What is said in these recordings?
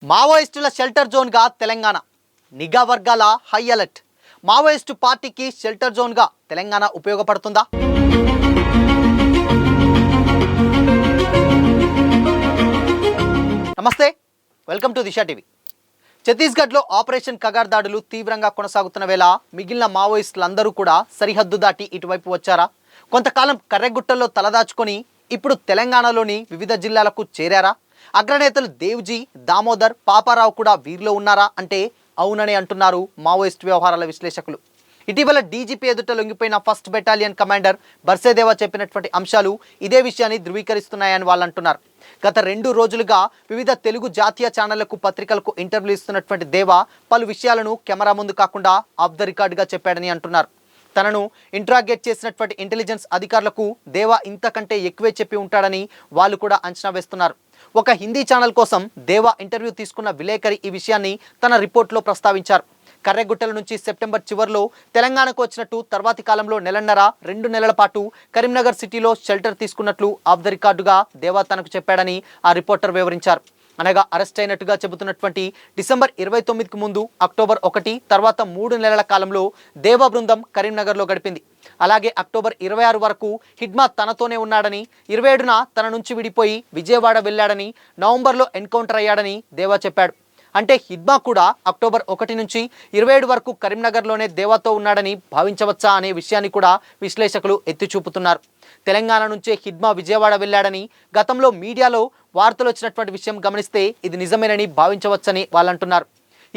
మావోయిస్టుల షెల్టర్ జోన్గా తెలంగాణ. నిఘా వర్గాల హై అలర్ట్. మావోయిస్టు పార్టీకి షెల్టర్ జోన్గా తెలంగాణ ఉపయోగపడుతుందా? నమస్తే, వెల్కమ్ టు దిశా టీవీ. ఛత్తీస్గఢ్లో ఆపరేషన్ కగార్ దాడులు తీవ్రంగా కొనసాగుతున్న వేళ మిగిలిన మావోయిస్టులందరూ కూడా సరిహద్దు దాటి ఇటువైపు వచ్చారా? కొంతకాలం కర్రెగుట్టల్లో తలదాచుకొని ఇప్పుడు తెలంగాణలోని వివిధ జిల్లాలకు చేరారా? అగ్రనేతలు దేవ్జీ, దామోదర్, పాపారావు కూడా వీరిలో ఉన్నారా అంటే అవునని అంటున్నారు మావోయిస్ట్ వ్యవహారాల విశ్లేషకులు. ఇటీవల డీజీపీ ఎదుట లొంగిపోయిన ఫస్ట్ బెటాలియన్ కమాండర్ బర్సేదేవా చెప్పినటువంటి అంశాలు ఇదే విషయాన్ని ధృవీకరిస్తున్నాయని వాళ్ళు అంటున్నారు. గత 2 రోజులుగా వివిధ తెలుగు జాతీయ ఛానళ్లకు, పత్రికలకు ఇంటర్వ్యూలు ఇస్తున్నటువంటి దేవా పలు విషయాలను కెమెరా ముందు కాకుండా ఆఫ్ ద రికార్డుగా చెప్పాడని అంటున్నారు. తనను ఇంట్రాగేట్ చేసినటువంటి ఇంటెలిజెన్స్ అధికారులకు దేవా ఇంతకంటే ఎక్కువే చెప్పి ఉంటాడని వాళ్ళు కూడా అంచనా వేస్తున్నారు. ఒక హిందీ ఛానల్ కోసం దేవా ఇంటర్వ్యూ తీసుకున్న విలేకరి ఈ విషయాన్ని తన రిపోర్ట్లో ప్రస్తావించారు. కర్రెగుట్టల నుంచి సెప్టెంబర్ చివరిలో తెలంగాణకు వచ్చినట్టు తర్వాతి కాలంలో 1.5-2 నెలల పాటు కరీంనగర్ సిటీలో షెల్టర్ తీసుకున్నట్లు ఆఫ్ ద రికార్డుగా దేవా తనకు చెప్పాడని ఆ రిపోర్టర్ వివరించారు. అనగా అరెస్ట్ అయినట్టుగా చెబుతున్నటువంటి డిసెంబర్ 29కి ముందు అక్టోబర్ 1 తర్వాత 3 నెలల కాలంలో దేవా బృందం కరీంనగర్లో గడిపింది. అలాగే అక్టోబర్ 26 వరకు హిడ్మా తనతోనే ఉన్నాడని, 27న తన నుంచి విడిపోయి విజయవాడ వెళ్ళాడని, నవంబర్లో ఎన్కౌంటర్ అయ్యాడని దేవా చెప్పాడు. అంటే హిడ్మా కూడా అక్టోబర్ 1 నుంచి 27 వరకు కరీంనగర్లోనే దేవాతో ఉన్నాడని భావించవచ్చా అనే విషయాన్ని కూడా విశ్లేషకులు ఎత్తి చూపుతున్నారు. తెలంగాణ నుంచే హిడ్మా విజయవాడ వెళ్ళాడని గతంలో మీడియాలో వార్తలు వచ్చినటువంటి విషయం గమనిస్తే ఇది నిజమేనని భావించవచ్చని వాళ్ళు అంటున్నారు.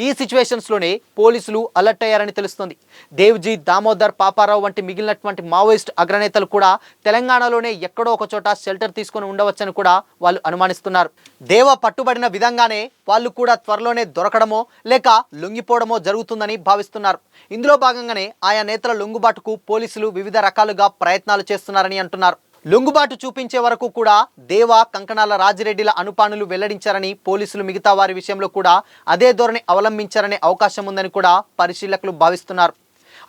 ఈ సిచ్యువేషన్స్లోనే పోలీసులు అలర్ట్ అయ్యారని తెలుస్తుంది. దేవ్జీ, దామోదర్, పాపారావు వంటి మిగిలినటువంటి మావోయిస్ట్ అగ్రనేతలు కూడా తెలంగాణలోనే ఎక్కడో ఒక చోట షెల్టర్ తీసుకొని ఉండవచ్చని కూడా వాళ్ళు అనుమానిస్తున్నారు. దేవా పట్టుబడిన విధంగానే వాళ్ళు కూడా త్వరలోనే దొరకడమో లేక లొంగిపోవడమో జరుగుతుందని భావిస్తున్నారు. ఇందులో భాగంగానే ఆయా నేతల లొంగుబాటుకు పోలీసులు వివిధ రకాలుగా ప్రయత్నాలు చేస్తున్నారని అంటున్నారు. లొంగుబాటు చూపించే వరకు కూడా దేవా, కంకణాల రాజిరెడ్డిల అనుపానులు వెల్లడించారని పోలీసులు మిగతా వారి విషయంలో కూడా అదే ధోరణి అవలంబించారనే అవకాశం ఉందని కూడా పరిశీలకులు భావిస్తున్నారు.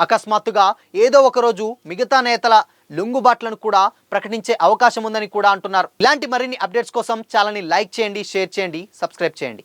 అకస్మాత్తుగా ఏదో ఒక రోజు మిగతా నేతల లొంగుబాట్లను కూడా ప్రకటించే అవకాశం ఉందని కూడా అంటున్నారు. ఇలాంటి మరిన్ని అప్డేట్స్ కోసం ఛానల్ని లైక్ చేయండి, షేర్ చేయండి, సబ్స్క్రైబ్ చేయండి.